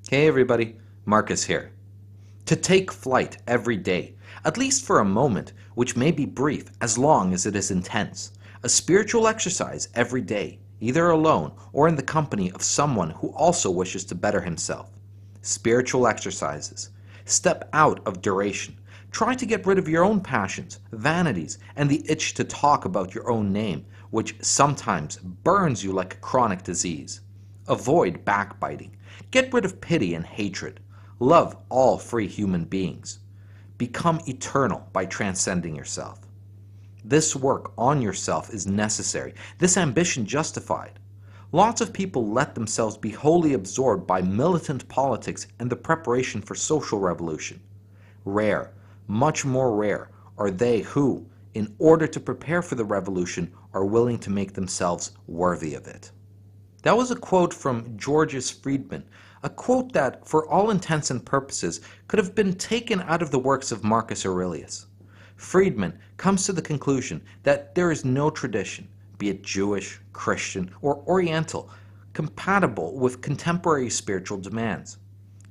Hey everybody, Marcus here. To take flight every day, at least for a moment, which may be brief as long as it is intense. A spiritual exercise every day, either alone or in the company of someone who also wishes to better himself. Spiritual exercises. Step out of duration. Try to get rid of your own passions, vanities, and the itch to talk about your own name, which sometimes burns you like a chronic disease. Avoid backbiting. Get rid of pity and hatred. Love all free human beings. Become eternal by transcending yourself. This work on yourself is necessary, this ambition justified. Lots of people let themselves be wholly absorbed by militant politics and the preparation for social revolution. Rare, much more rare, are they who, in order to prepare for the revolution, are willing to make themselves worthy of it. That was a quote from Georges Friedman, a quote that, for all intents and purposes, could have been taken out of the works of Marcus Aurelius. Friedman comes to the conclusion that there is no tradition, be it Jewish, Christian, or Oriental, compatible with contemporary spiritual demands.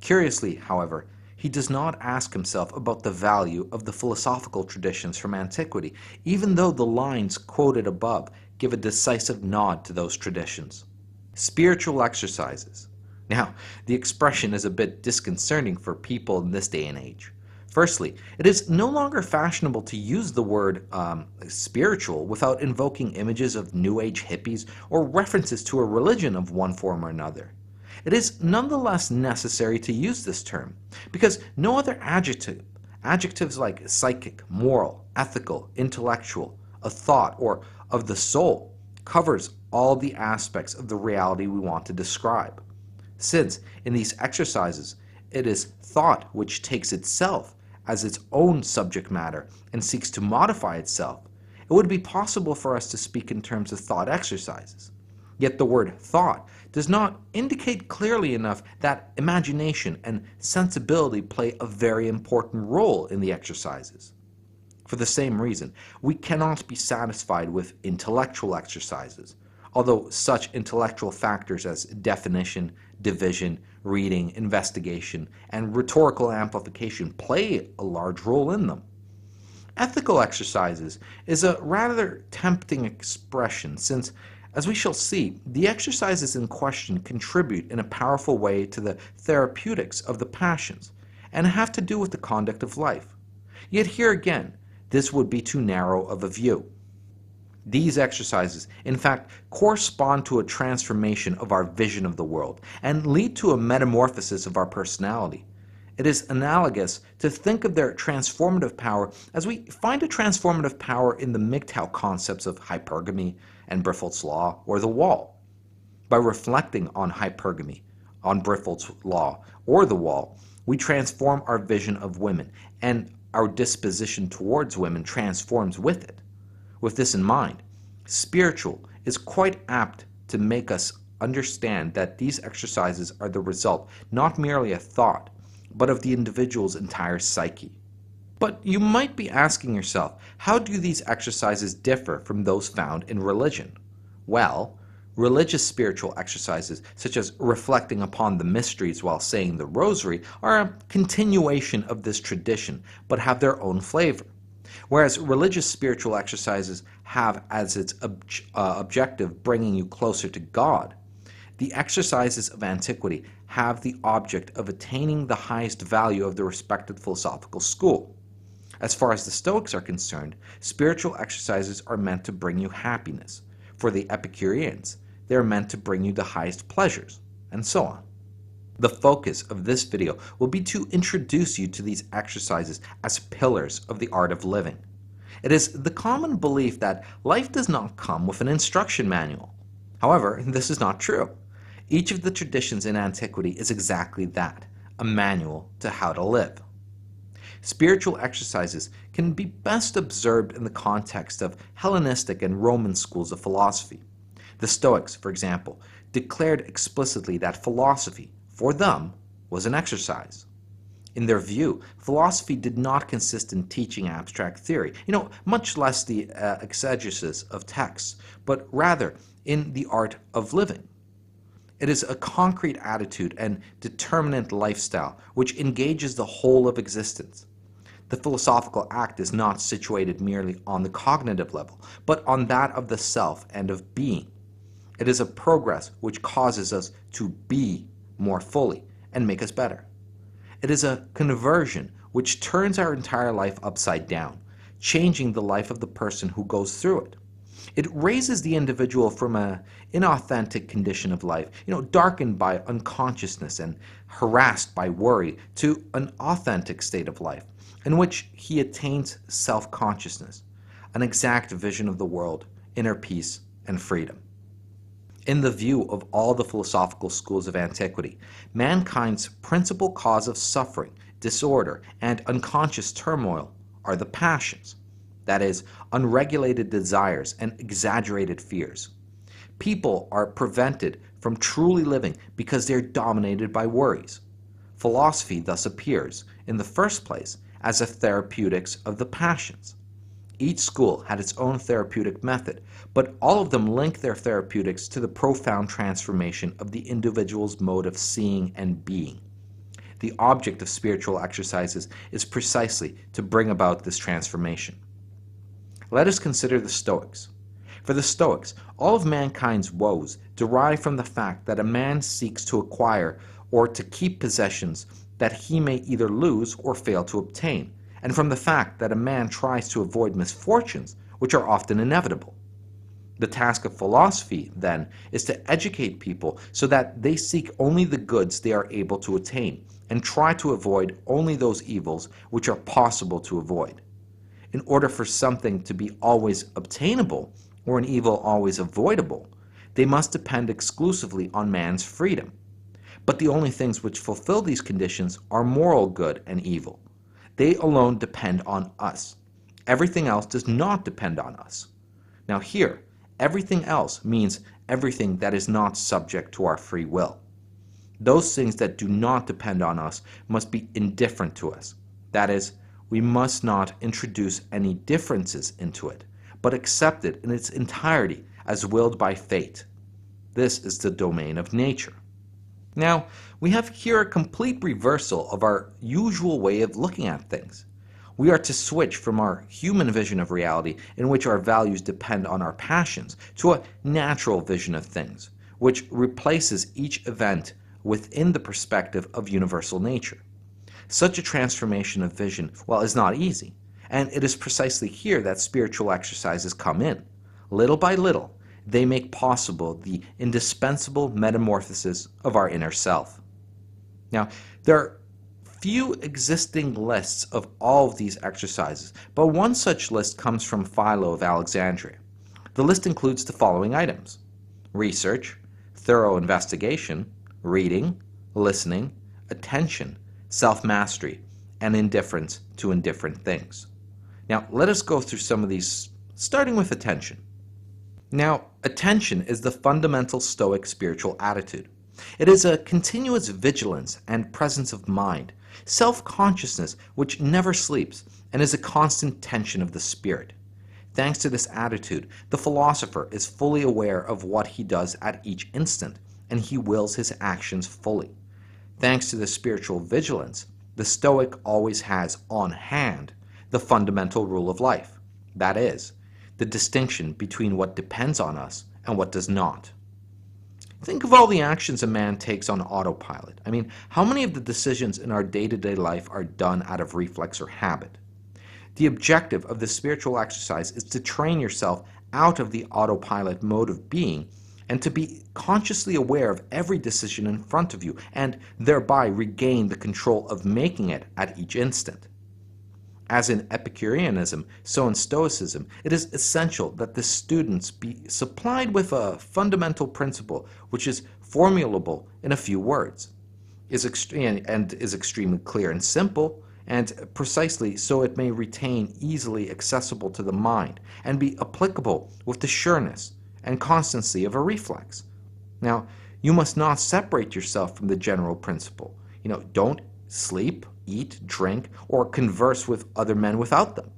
Curiously, however, he does not ask himself about the value of the philosophical traditions from antiquity, even though the lines quoted above give a decisive nod to those traditions. Spiritual exercises. Now, the expression is a bit disconcerting for people in this day and age. Firstly, it is no longer fashionable to use the word spiritual without invoking images of New Age hippies or references to a religion of one form or another. It is nonetheless necessary to use this term, because no other adjectives like psychic, moral, ethical, intellectual, a thought, or of the soul, covers all the aspects of the reality we want to describe. Since, in these exercises, it is thought which takes itself as its own subject matter and seeks to modify itself, it would be possible for us to speak in terms of thought exercises. Yet the word thought does not indicate clearly enough that imagination and sensibility play a very important role in the exercises. For the same reason, we cannot be satisfied with intellectual exercises, although such intellectual factors as definition, division, reading, investigation, and rhetorical amplification play a large role in them. Ethical exercises is a rather tempting expression since, as we shall see, the exercises in question contribute in a powerful way to the therapeutics of the passions and have to do with the conduct of life. Yet here again, this would be too narrow of a view. These exercises, in fact, correspond to a transformation of our vision of the world and lead to a metamorphosis of our personality. It is analogous to think of their transformative power as we find a transformative power in the MGTOW concepts of hypergamy and Briffault's law or the wall. By reflecting on hypergamy, on Briffault's law, or the wall, we transform our vision of women, and our disposition towards women transforms with it. With this in mind, spiritual is quite apt to make us understand that these exercises are the result not merely of thought, but of the individual's entire psyche. But you might be asking yourself, how do these exercises differ from those found in religion? Well, religious spiritual exercises, such as reflecting upon the mysteries while saying the rosary, are a continuation of this tradition, but have their own flavor. Whereas religious spiritual exercises have as its objective bringing you closer to God, the exercises of antiquity have the object of attaining the highest value of the respective philosophical school. As far as the Stoics are concerned, spiritual exercises are meant to bring you happiness. For the Epicureans, they are meant to bring you the highest pleasures, and so on. The focus of this video will be to introduce you to these exercises as pillars of the art of living. It is the common belief that life does not come with an instruction manual. However, this is not true. Each of the traditions in antiquity is exactly that, a manual to how to live. Spiritual exercises can be best observed in the context of Hellenistic and Roman schools of philosophy. The Stoics, for example, declared explicitly that philosophy, for them, was an exercise. In their view, philosophy did not consist in teaching abstract theory, much less the exegesis of texts, but rather in the art of living. It is a concrete attitude and determinate lifestyle which engages the whole of existence. The philosophical act is not situated merely on the cognitive level, but on that of the self and of being. It is a progress which causes us to be more fully and make us better. It is a conversion which turns our entire life upside down, changing the life of the person who goes through it. It raises the individual from an inauthentic condition of life, darkened by unconsciousness and harassed by worry, to an authentic state of life, in which he attains self-consciousness, an exact vision of the world, inner peace, and freedom. In the view of all the philosophical schools of antiquity, mankind's principal cause of suffering, disorder, and unconscious turmoil are the passions. That is, unregulated desires and exaggerated fears. People are prevented from truly living because they are dominated by worries. Philosophy thus appears, in the first place, as a therapeutics of the passions. Each school had its own therapeutic method, but all of them link their therapeutics to the profound transformation of the individual's mode of seeing and being. The object of spiritual exercises is precisely to bring about this transformation. Let us consider the Stoics. For the Stoics, all of mankind's woes derive from the fact that a man seeks to acquire or to keep possessions that he may either lose or fail to obtain, and from the fact that a man tries to avoid misfortunes which are often inevitable. The task of philosophy, then, is to educate people so that they seek only the goods they are able to attain, and try to avoid only those evils which are possible to avoid. In order for something to be always obtainable, or an evil always avoidable, they must depend exclusively on man's freedom. But the only things which fulfill these conditions are moral good and evil. They alone depend on us. Everything else does not depend on us. Now here, everything else means everything that is not subject to our free will. Those things that do not depend on us must be indifferent to us. That is, we must not introduce any differences into it, but accept it in its entirety as willed by fate. This is the domain of nature. Now, we have here a complete reversal of our usual way of looking at things. We are to switch from our human vision of reality, in which our values depend on our passions, to a natural vision of things, which replaces each event within the perspective of universal nature. Such a transformation of vision, is not easy, and it is precisely here that spiritual exercises come in. Little by little, they make possible the indispensable metamorphosis of our inner self. Now, there are few existing lists of all of these exercises, but one such list comes from Philo of Alexandria. The list includes the following items: research, thorough investigation, reading, listening, attention, self-mastery, and indifference to indifferent things. Now, let us go through some of these, starting with attention. Now, attention is the fundamental Stoic spiritual attitude. It is a continuous vigilance and presence of mind, self-consciousness which never sleeps, and is a constant tension of the spirit. Thanks to this attitude, the philosopher is fully aware of what he does at each instant, and he wills his actions fully. Thanks to the spiritual vigilance, the Stoic always has on hand the fundamental rule of life, that is, the distinction between what depends on us and what does not. Think of all the actions a man takes on autopilot. How many of the decisions in our day-to-day life are done out of reflex or habit? The objective of this spiritual exercise is to train yourself out of the autopilot mode of being and to be consciously aware of every decision in front of you and thereby regain the control of making it at each instant. As in Epicureanism, so in Stoicism, it is essential that the students be supplied with a fundamental principle which is formulable in a few words, is extremely clear and simple, and precisely so it may retain easily accessible to the mind and be applicable with the sureness and constancy of a reflex. Now, you must not separate yourself from the general principle. Don't sleep, eat, drink, or converse with other men without them.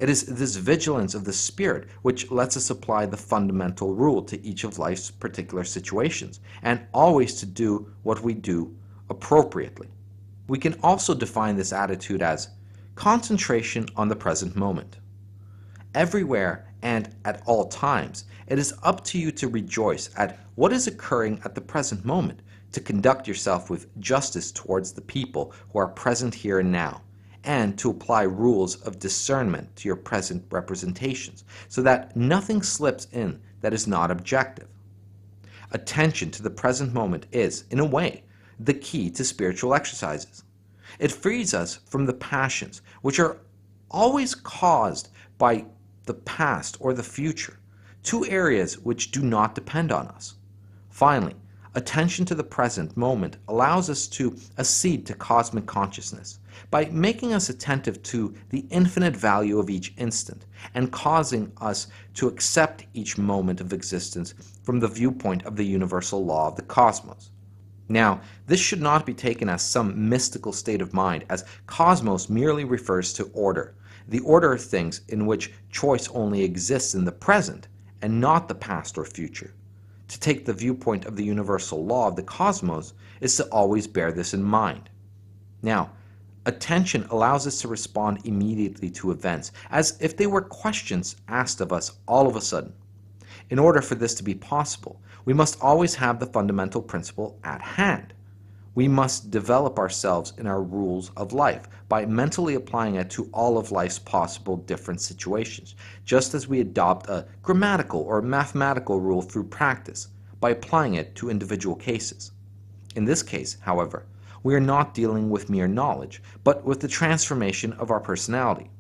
It is this vigilance of the spirit which lets us apply the fundamental rule to each of life's particular situations, and always to do what we do appropriately. We can also define this attitude as concentration on the present moment. Everywhere and at all times, it is up to you to rejoice at what is occurring at the present moment, to conduct yourself with justice towards the people who are present here and now, and to apply rules of discernment to your present representations, so that nothing slips in that is not objective. Attention to the present moment is, in a way, the key to spiritual exercises. It frees us from the passions, which are always caused by the past or the future, two areas which do not depend on us. Finally, attention to the present moment allows us to accede to cosmic consciousness by making us attentive to the infinite value of each instant and causing us to accept each moment of existence from the viewpoint of the universal law of the cosmos. Now, this should not be taken as some mystical state of mind, as cosmos merely refers to order, the order of things in which choice only exists in the present and not the past or future. To take the viewpoint of the universal law of the cosmos is to always bear this in mind. Now, attention allows us to respond immediately to events, as if they were questions asked of us all of a sudden. In order for this to be possible, we must always have the fundamental principle at hand. We must develop ourselves in our rules of life by mentally applying it to all of life's possible different situations, just as we adopt a grammatical or mathematical rule through practice by applying it to individual cases. In this case, however, we are not dealing with mere knowledge, but with the transformation of our personality.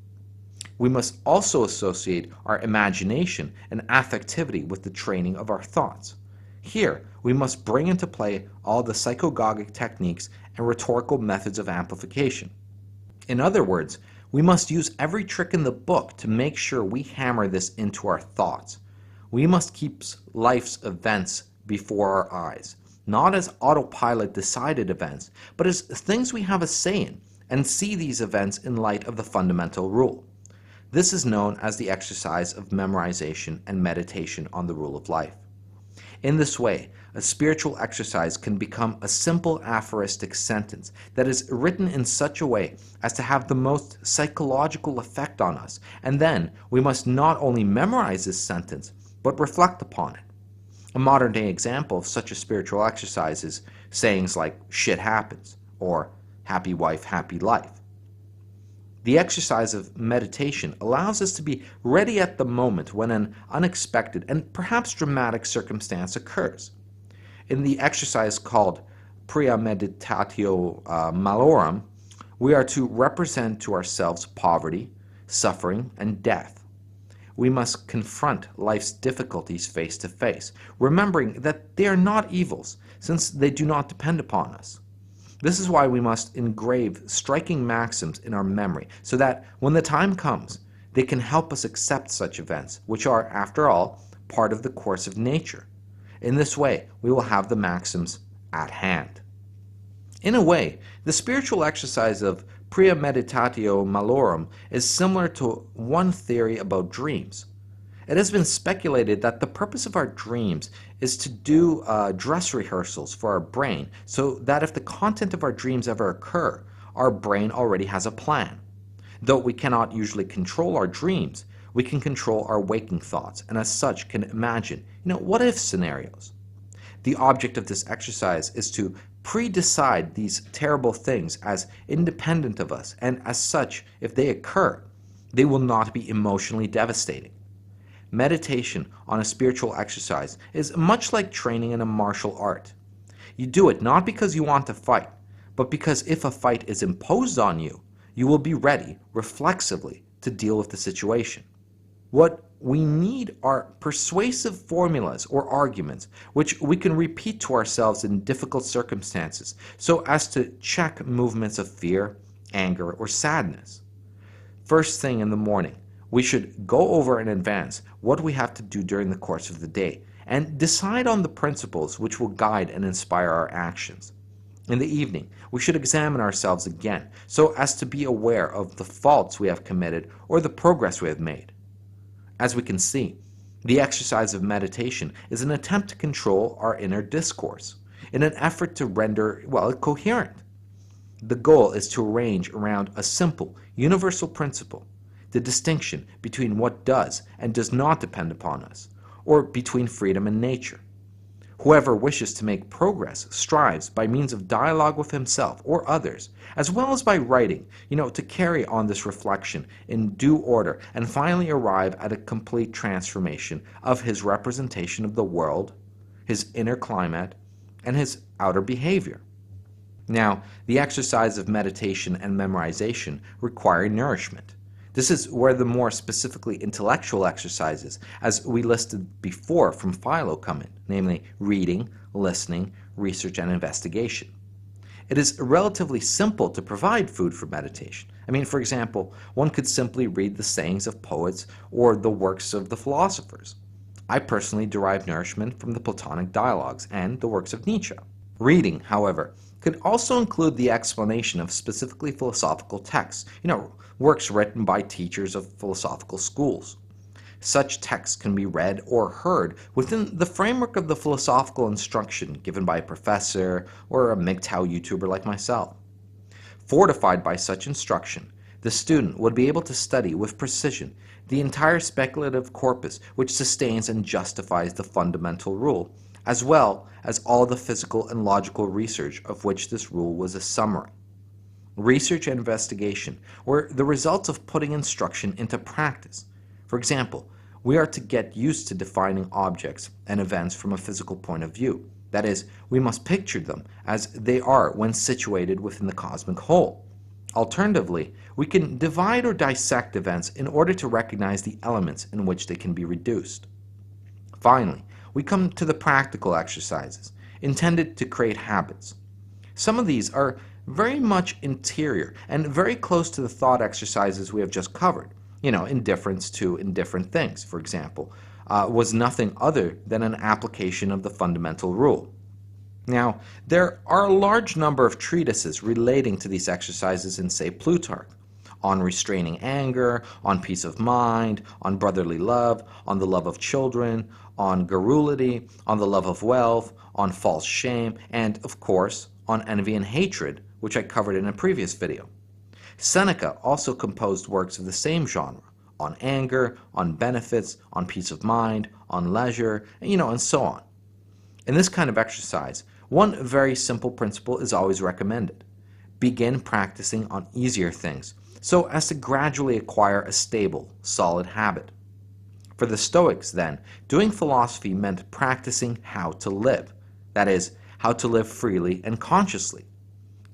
We must also associate our imagination and affectivity with the training of our thoughts. Here, we must bring into play all the psychogogic techniques and rhetorical methods of amplification. In other words, we must use every trick in the book to make sure we hammer this into our thoughts. We must keep life's events before our eyes, not as autopilot decided events, but as things we have a say in, and see these events in light of the fundamental rule. This is known as the exercise of memorization and meditation on the rule of life. In this way, a spiritual exercise can become a simple aphoristic sentence that is written in such a way as to have the most psychological effect on us, and then we must not only memorize this sentence, but reflect upon it. A modern-day example of such a spiritual exercise is sayings like "shit happens" or "happy wife, happy life." The exercise of meditation allows us to be ready at the moment when an unexpected and perhaps dramatic circumstance occurs. In the exercise called premeditatio malorum, we are to represent to ourselves poverty, suffering, and death. We must confront life's difficulties face to face, remembering that they are not evils, since they do not depend upon us. This is why we must engrave striking maxims in our memory, so that when the time comes, they can help us accept such events, which are, after all, part of the course of nature. In this way, we will have the maxims at hand. In a way, the spiritual exercise of premeditatio malorum is similar to one theory about dreams. It has been speculated that the purpose of our dreams is to do dress rehearsals for our brain, so that if the content of our dreams ever occur, our brain already has a plan. Though we cannot usually control our dreams, we can control our waking thoughts, and as such can imagine, what-if scenarios. The object of this exercise is to pre-decide these terrible things as independent of us, and as such, if they occur, they will not be emotionally devastating. Meditation on a spiritual exercise is much like training in a martial art. You do it not because you want to fight, but because if a fight is imposed on you, you will be ready, reflexively, to deal with the situation. What we need are persuasive formulas or arguments which we can repeat to ourselves in difficult circumstances so as to check movements of fear, anger, or sadness. First thing in the morning, we should go over in advance what we have to do during the course of the day and decide on the principles which will guide and inspire our actions. In the evening, we should examine ourselves again, so as to be aware of the faults we have committed or the progress we have made. As we can see, the exercise of meditation is an attempt to control our inner discourse, in an effort to render, it coherent. The goal is to arrange around a simple, universal principle, the distinction between what does and does not depend upon us, or between freedom and nature. Whoever wishes to make progress strives by means of dialogue with himself or others, as well as by writing, to carry on this reflection in due order and finally arrive at a complete transformation of his representation of the world, his inner climate, and his outer behavior. Now, the exercise of meditation and memorization require nourishment. This is where the more specifically intellectual exercises, as we listed before from Philo, come in, namely reading, listening, research, and investigation. It is relatively simple to provide food for meditation. For example, one could simply read the sayings of poets or the works of the philosophers. I personally derive nourishment from the Platonic dialogues and the works of Nietzsche. Reading, however, could also include the explanation of specifically philosophical texts, works written by teachers of philosophical schools. Such texts can be read or heard within the framework of the philosophical instruction given by a professor or a MGTOW YouTuber like myself. Fortified by such instruction, the student would be able to study with precision the entire speculative corpus which sustains and justifies the fundamental rule, as well as all the physical and logical research of which this rule was a summary. Research and investigation were the results of putting instruction into practice. For example, we are to get used to defining objects and events from a physical point of view. That is, we must picture them as they are when situated within the cosmic whole. Alternatively, we can divide or dissect events in order to recognize the elements in which they can be reduced. Finally, we come to the practical exercises, intended to create habits. Some of these are very much interior and very close to the thought exercises we have just covered. Indifference to indifferent things, for example, was nothing other than an application of the fundamental rule. Now, there are a large number of treatises relating to these exercises in, say, Plutarch, on restraining anger, on peace of mind, on brotherly love, on the love of children, on garrulity, on the love of wealth, on false shame, and, of course, on envy and hatred, which I covered in a previous video. Seneca also composed works of the same genre, on anger, on benefits, on peace of mind, on leisure, and so on. In this kind of exercise, one very simple principle is always recommended. Begin practicing on easier things, so as to gradually acquire a stable, solid habit. For the Stoics, then, doing philosophy meant practicing how to live, that is, how to live freely and consciously.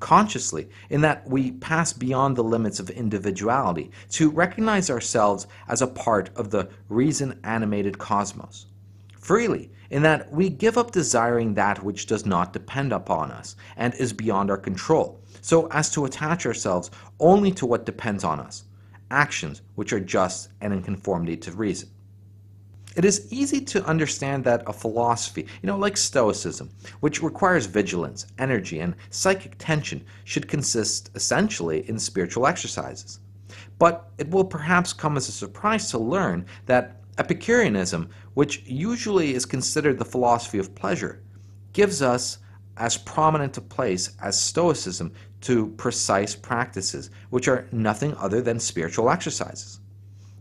Consciously, in that we pass beyond the limits of individuality to recognize ourselves as a part of the reason-animated cosmos. Freely, in that we give up desiring that which does not depend upon us and is beyond our control, so as to attach ourselves only to what depends on us, actions which are just and in conformity to reason. It is easy to understand that a philosophy, like Stoicism, which requires vigilance, energy, and psychic tension, should consist essentially in spiritual exercises. But it will perhaps come as a surprise to learn that Epicureanism, which usually is considered the philosophy of pleasure, gives us as prominent a place as Stoicism to precise practices, which are nothing other than spiritual exercises.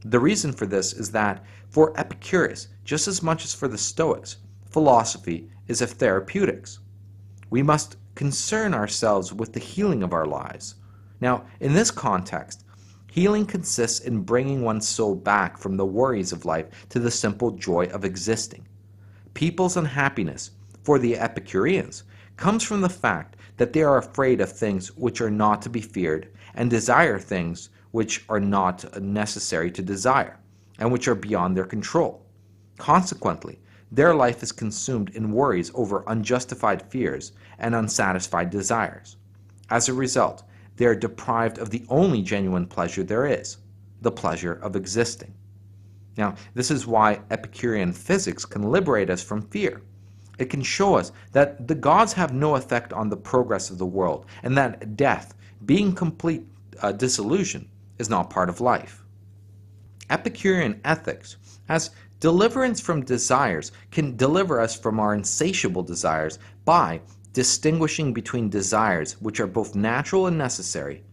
The reason for this is that, for Epicurus, just as much as for the Stoics, philosophy is of therapeutics. We must concern ourselves with the healing of our lives. Now, in this context, healing consists in bringing one's soul back from the worries of life to the simple joy of existing. People's unhappiness, for the Epicureans, comes from the fact that they are afraid of things which are not to be feared and desire things which are not necessary to desire, and which are beyond their control. Consequently, their life is consumed in worries over unjustified fears and unsatisfied desires. As a result, they are deprived of the only genuine pleasure there is, the pleasure of existing. Now, this is why Epicurean physics can liberate us from fear. It can show us that the gods have no effect on the progress of the world, and that death, being complete dissolution, is not part of life. Epicurean ethics, as deliverance from desires, can deliver us from our insatiable desires by distinguishing between desires which are both natural and necessary,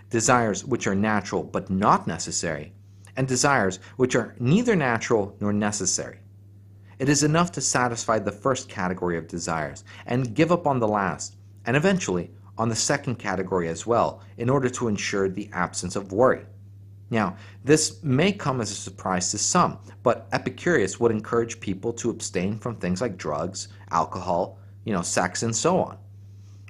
desires which are natural but not necessary, and desires which are neither natural nor necessary. It is enough to satisfy the first category of desires and give up on the last, and eventually on the second category as well, in order to ensure the absence of worry. Now, this may come as a surprise to some, but Epicurus would encourage people to abstain from things like drugs, alcohol, sex, and so on.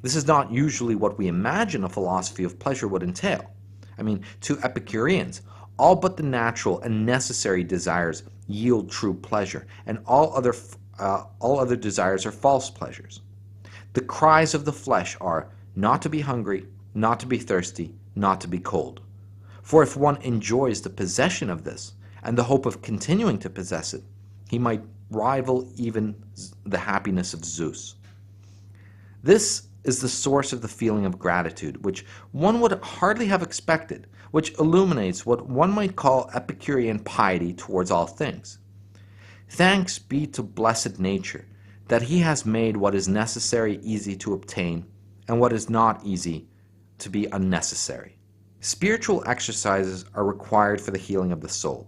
This is not usually what we imagine a philosophy of pleasure would entail. To Epicureans, all but the natural and necessary desires yield true pleasure, and all other desires are false pleasures. The cries of the flesh are not to be hungry, not to be thirsty, not to be cold. For if one enjoys the possession of this, and the hope of continuing to possess it, he might rival even the happiness of Zeus. This is the source of the feeling of gratitude, which one would hardly have expected, which illuminates what one might call Epicurean piety towards all things. Thanks be to blessed nature, that he has made what is necessary easy to obtain, and what is not easy to be unnecessary. Spiritual exercises are required for the healing of the soul.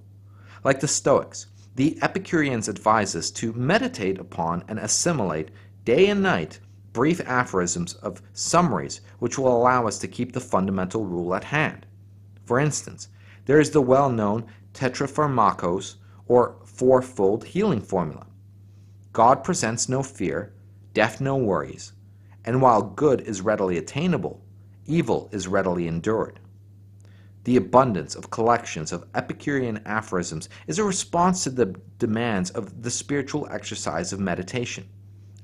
Like the Stoics, the Epicureans advise us to meditate upon and assimilate day and night brief aphorisms of summaries which will allow us to keep the fundamental rule at hand. For instance, there is the well-known tetrapharmakos, or fourfold healing formula. God presents no fear, death no worries, and while good is readily attainable, evil is readily endured. The abundance of collections of Epicurean aphorisms is a response to the demands of the spiritual exercise of meditation.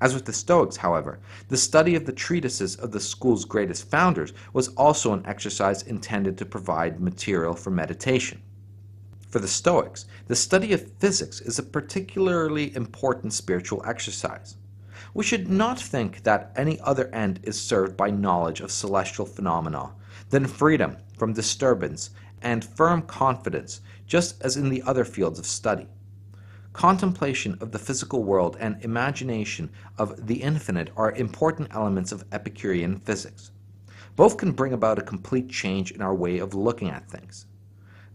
As with the Stoics, however, the study of the treatises of the school's greatest founders was also an exercise intended to provide material for meditation. For the Stoics, the study of physics is a particularly important spiritual exercise. We should not think that any other end is served by knowledge of celestial phenomena than freedom from disturbance and firm confidence, just as in the other fields of study. Contemplation of the physical world and imagination of the infinite are important elements of Epicurean physics. Both can bring about a complete change in our way of looking at things.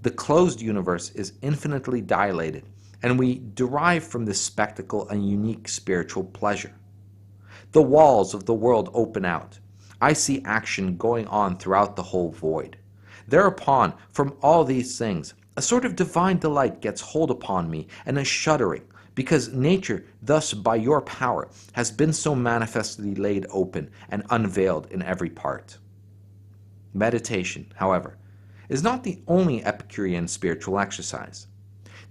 The closed universe is infinitely dilated, and we derive from this spectacle a unique spiritual pleasure. The walls of the world open out. I see action going on throughout the whole void. Thereupon, from all these things, a sort of divine delight gets hold upon me, and a shuddering, because nature thus by your power has been so manifestly laid open and unveiled in every part. Meditation, however, is not the only Epicurean spiritual exercise.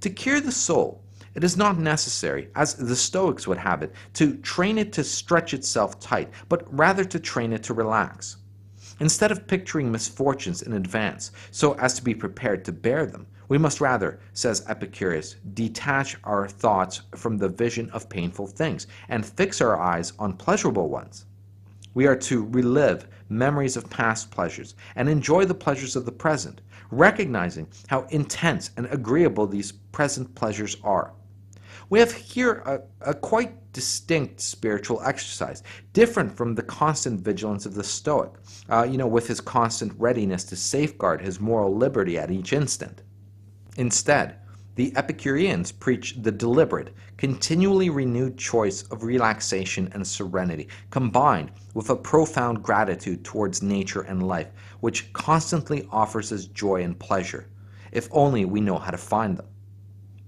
To cure the soul, it is not necessary, as the Stoics would have it, to train it to stretch itself tight, but rather to train it to relax. Instead of picturing misfortunes in advance so as to be prepared to bear them, we must rather, says Epicurus, detach our thoughts from the vision of painful things and fix our eyes on pleasurable ones. We are to relive memories of past pleasures and enjoy the pleasures of the present, recognizing how intense and agreeable these present pleasures are. We have here a quite distinct spiritual exercise, different from the constant vigilance of the Stoic, with his constant readiness to safeguard his moral liberty at each instant. Instead, the Epicureans preach the deliberate, continually renewed choice of relaxation and serenity, combined with a profound gratitude towards nature and life, which constantly offers us joy and pleasure, if only we know how to find them.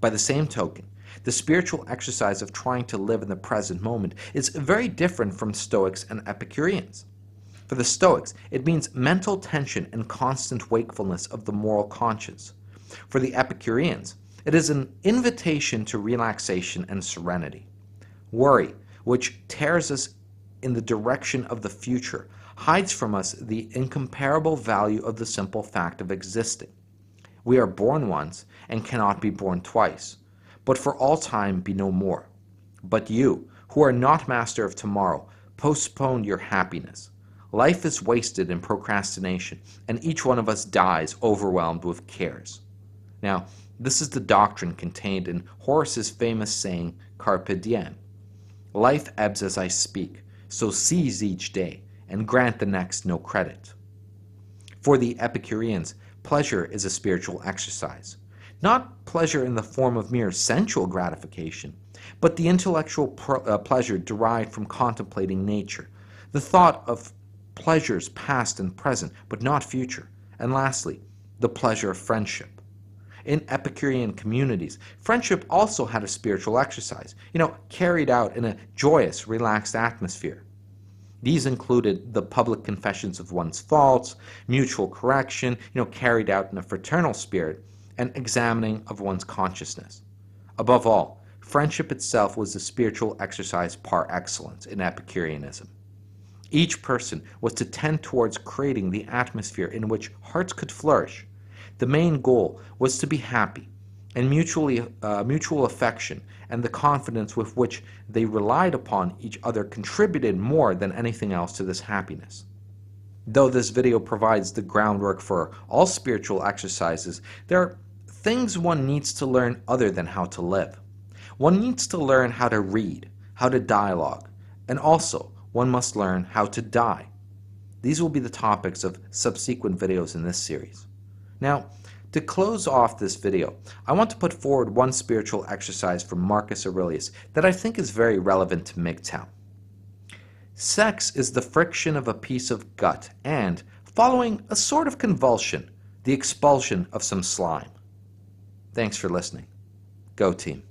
By the same token, the spiritual exercise of trying to live in the present moment is very different from Stoics and Epicureans. For the Stoics, it means mental tension and constant wakefulness of the moral conscience. For the Epicureans, it is an invitation to relaxation and serenity. Worry, which tears us in the direction of the future, hides from us the incomparable value of the simple fact of existing. We are born once and cannot be born twice, but for all time be no more. But you, who are not master of tomorrow, postpone your happiness. Life is wasted in procrastination, and each one of us dies overwhelmed with cares. Now, this is the doctrine contained in Horace's famous saying, Carpe diem. Life ebbs as I speak, so seize each day, and grant the next no credit. For the Epicureans, pleasure is a spiritual exercise. Not pleasure in the form of mere sensual gratification, but the intellectual pleasure derived from contemplating nature, the thought of pleasures past and present, but not future, and lastly, the pleasure of friendship. In Epicurean communities, friendship also had a spiritual exercise, carried out in a joyous, relaxed atmosphere. These included the public confessions of one's faults, mutual correction, carried out in a fraternal spirit, and examining of one's consciousness. Above all, friendship itself was the spiritual exercise par excellence in Epicureanism. Each person was to tend towards creating the atmosphere in which hearts could flourish. The main goal was to be happy, and mutual affection and the confidence with which they relied upon each other contributed more than anything else to this happiness. Though this video provides the groundwork for all spiritual exercises, there are things one needs to learn other than how to live. One needs to learn how to read, how to dialogue, and also one must learn how to die. These will be the topics of subsequent videos in this series. Now, to close off this video, I want to put forward one spiritual exercise from Marcus Aurelius that I think is very relevant to MGTOW. Sex is the friction of a piece of gut and, following a sort of convulsion, the expulsion of some slime. Thanks for listening. Go team.